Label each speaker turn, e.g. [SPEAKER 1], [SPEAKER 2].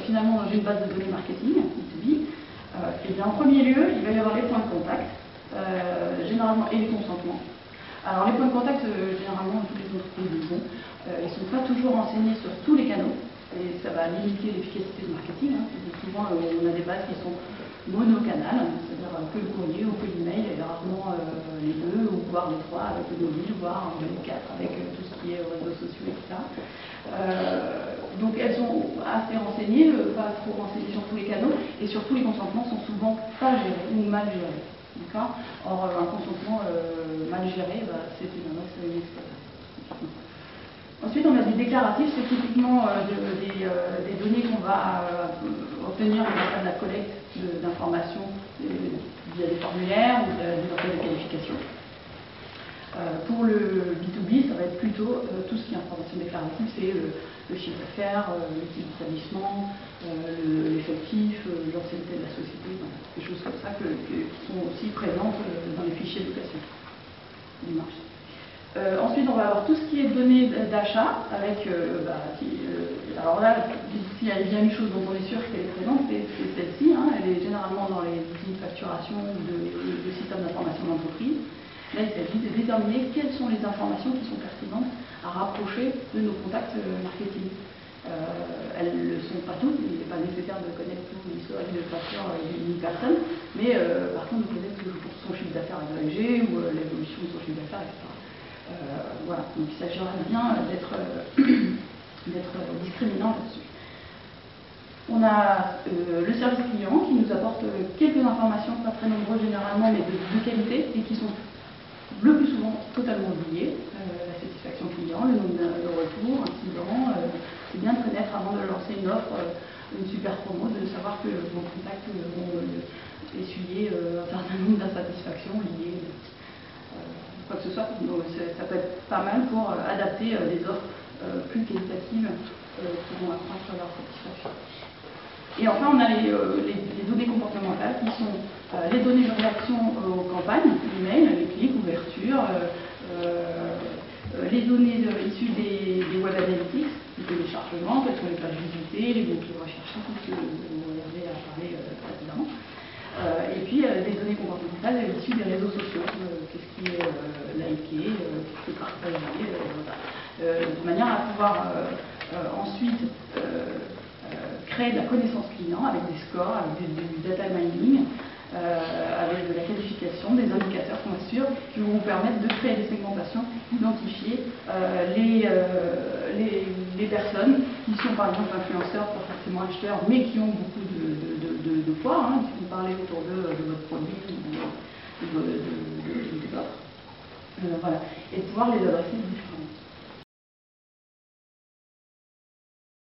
[SPEAKER 1] finalement dans une base de données marketing, B2B, et bien en premier lieu, il va y avoir les points de contact, généralement, et les consentements. Alors les points de contact, généralement, toutes les entreprises les ont. Ils ne sont pas toujours renseignés sur tous les canaux, et ça va limiter l'efficacité du marketing. Souvent, on a des bases qui sont monocanales, c'est-à-dire que le courrier ou que l'email, et rarement les deux, ou voire les trois avec le mobile, voire les quatre avec tout ce qui est réseaux sociaux, etc. Donc elles sont assez renseignées, pas trop renseignées sur tous les canaux, et surtout les consentements sont souvent pas gérés ou mal gérés. Or, un consentement mal géré, c'est une adresse inexploitable. Ensuite, on a du déclaratif, c'est typiquement des données qu'on va obtenir dans le cadre de la collecte d'informations via des formulaires ou des appels de qualification. Pour le B2B, ça va être plutôt tout ce qui est information déclarative, c'est le chiffre d'affaires, le type d'établissement, l'effectif, l'ancienneté de la société, des choses comme ça qui sont aussi présentes dans les fichiers de location du marché. Ensuite, on va avoir tout ce qui est données d'achat, avec, alors là, s'il y a bien une chose dont on est sûr qu'elle est présente, c'est celle-ci. Elle est généralement dans les outils de facturation ou de systèmes d'information d'entreprise. Là, il s'agit de déterminer quelles sont les informations qui sont pertinentes à rapprocher de nos contacts marketing. Elles ne le sont pas toutes, il n'est pas nécessaire de connaître tout l'historique de facture d'une personne, mais par contre, de connaître son chiffre d'affaires agrégé ou l'évolution de son chiffre d'affaires, etc. Voilà, donc il s'agira bien d'être discriminant là-dessus. On a le service client qui nous apporte quelques informations, pas très nombreuses généralement, mais de qualité, et qui sont le plus souvent totalement oubliées. La satisfaction client, le nombre de retours, incidents. C'est bien de connaître avant de lancer une offre, une super promo, de savoir que vos contacts vont essuyer un certain nombre d'insatisfactions liées. Quoi que ce soit, donc ça peut être pas mal pour adapter des offres plus qualitatives qui vont accroître leur satisfaction. Et enfin, on a les données comportementales qui sont les données de réaction aux campagnes, l'email, les clics, ouverture, les données issues des web analytics, du téléchargement, quelles sont les pages visitées, les mots-clés recherchés, tout ce que vous avez à parler précédemment. Et puis des données comportementales issues des réseaux sociaux, qu'est-ce qui est liké, qu'est-ce qui est partagé, de manière à pouvoir ensuite créer de la connaissance client avec des scores, avec du data mining, avec de la qualification, des indicateurs qu'on assure qui vont vous permettre de créer des segmentations, d'identifier les personnes qui sont par exemple influenceurs, pas forcément acheteurs, mais qui ont beaucoup de poids, qui vont parler autour de votre produit ou de l'offre. Voilà. Et de pouvoir les adresser différemment.